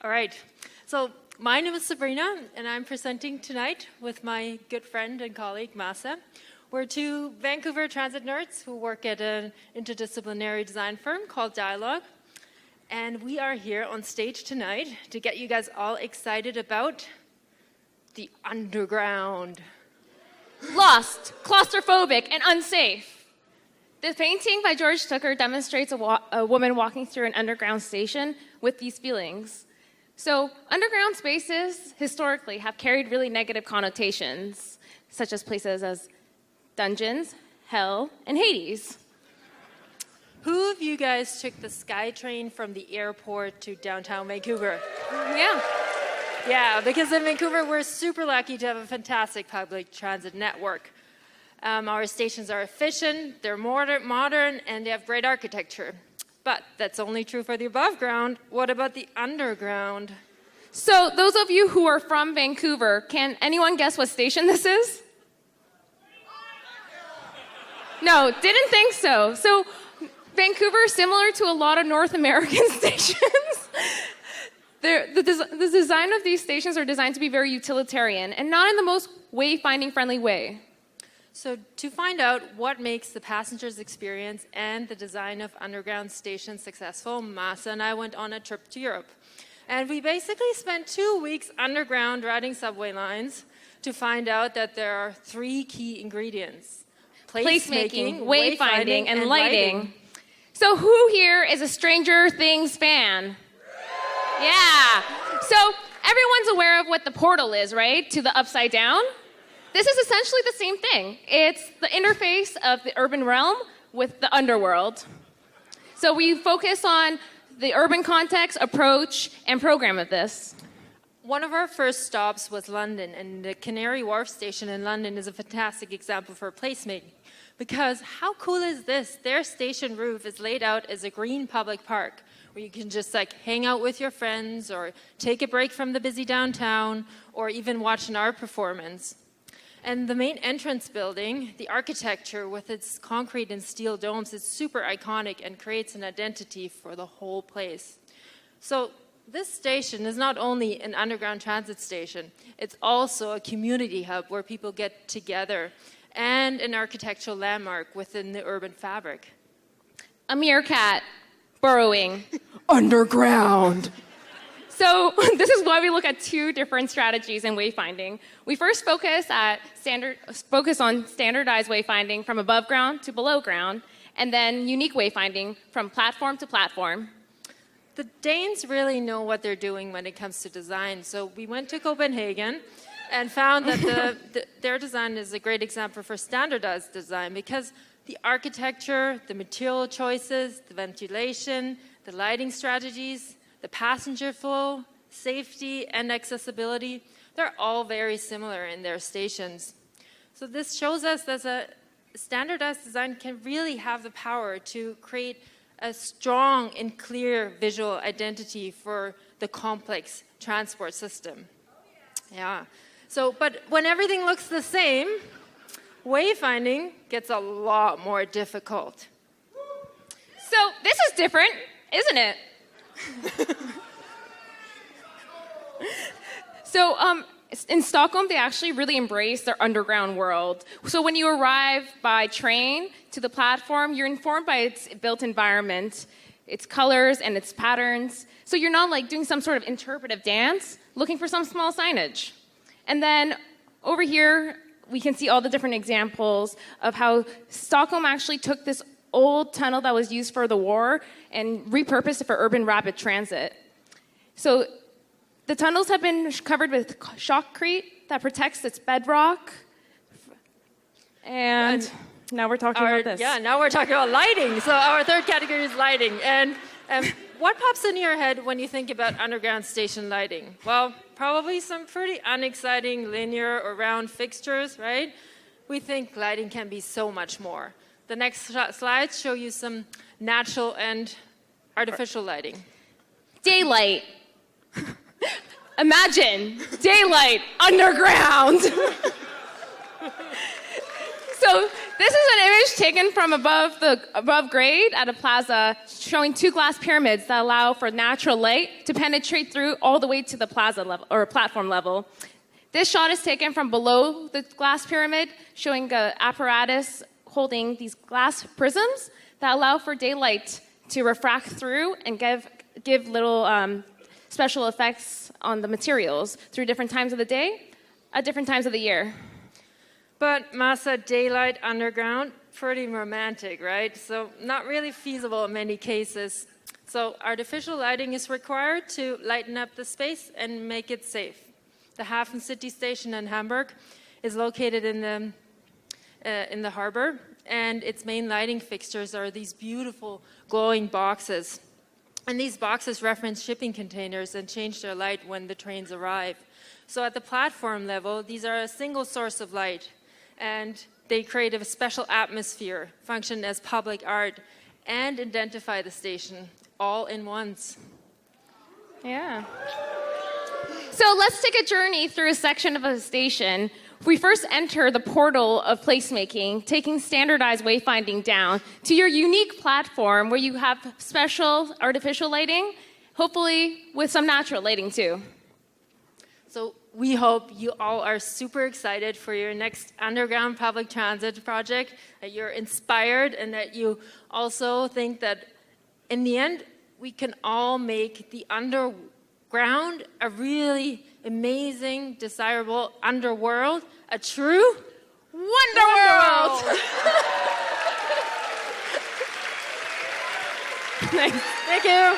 All right. So my name is Sabrina, and I'm presenting tonight with my good friend and colleague, Mahsa. We're two Vancouver transit nerds who work at an interdisciplinary design firm called DIALOG. And we are here on stage tonight to get you guys all excited about the underground. Lost, claustrophobic, and unsafe. The painting by George Tucker demonstrates a woman walking through an underground station with these feelings. So underground spaces historically have carried really negative connotations, such as places as dungeons, hell, and Hades. Who of you guys took the SkyTrain from the airport to downtown Vancouver? Yeah. Yeah, because in Vancouver, we're super lucky to have a fantastic public transit network. Our stations are efficient, they're modern, and they have great architecture. But that's only true for the above ground. What about the underground? So those of you who are from Vancouver, can anyone guess what station this is? No, didn't think so. So Vancouver is similar to a lot of North American stations. The design of these stations are designed to be very utilitarian and not in the most wayfinding friendly way. So to find out what makes the passenger's experience and the design of underground stations successful, Mahsa and I went on a trip to Europe. And we basically spent 2 weeks underground riding subway lines to find out that there are 3 key ingredients: placemaking, wayfinding, and lighting. So who here is a Stranger Things fan? Yeah. So everyone's aware of what the portal is, right? To the upside down. This is essentially the same thing. It's the interface of the urban realm with the underworld. So we focus on the urban context, approach, and program of this. One of our first stops was London, and the Canary Wharf station in London is a fantastic example for placemaking. Because how cool is this? Their station roof is laid out as a green public park where you can just hang out with your friends or take a break from the busy downtown or even watch an art performance. And the main entrance building, the architecture with its concrete and steel domes, is super iconic and creates an identity for the whole place. So this station is not only an underground transit station, it's also a community hub where people get together and an architectural landmark within the urban fabric. A meerkat burrowing underground. So this is why we look at 2 different strategies in wayfinding. We first focus on standardized wayfinding from above ground to below ground, and then unique wayfinding from platform to platform. The Danes really know what they're doing when it comes to design. So we went to Copenhagen and found that their design is a great example for standardized design because the architecture, the material choices, the ventilation, the lighting strategies, the passenger flow, safety, and accessibility, they're all very similar in their stations. So this shows us that a standardized design can really have the power to create a strong and clear visual identity for the complex transport system. Yeah. So, but when everything looks the same, wayfinding gets a lot more difficult. So this is different, isn't it? So in Stockholm, they actually really embrace their underground world. So when you arrive by train to the platform, you're informed by its built environment, its colors, and its patterns. So you're not doing some sort of interpretive dance, looking for some small signage. And then over here, we can see all the different examples of how Stockholm actually took this old tunnel that was used for the war and repurposed it for urban rapid transit. So the tunnels have been covered with shotcrete that protects its bedrock. And now we're talking about this. Yeah, now we're talking about lighting. So our third category is lighting. And what pops into your head when you think about underground station lighting? Well, probably some pretty unexciting linear or round fixtures, right? We think lighting can be so much more. The next slides show you some natural and artificial lighting. Daylight. Imagine daylight underground. So This is an image taken from above grade at a plaza, showing 2 glass pyramids that allow for natural light to penetrate through all the way to the plaza level or platform level. This shot is taken from below the glass pyramid, showing an apparatus holding these glass prisms that allow for daylight to refract through and give little special effects on the materials through different times of the day at different times of the year. But Mahsa, daylight underground, pretty romantic, right? So not really feasible in many cases. So artificial lighting is required to lighten up the space and make it safe. The Hafen City Station in Hamburg is located in the harbor, and its main lighting fixtures are these beautiful glowing boxes. And these boxes reference shipping containers and change their light when the trains arrive. So at the platform level, these are a single source of light, and they create a special atmosphere, function as public art, and identify the station all in once. Yeah. So let's take a journey through a section of a station. We first enter the portal of placemaking, taking standardized wayfinding down to your unique platform where you have special artificial lighting, hopefully with some natural lighting too. So we hope you all are super excited for your next underground public transit project, that you're inspired, and that you also think that in the end, we can all make the underground a really amazing, desirable underworld, a true Wonderworld! Nice. Thank you.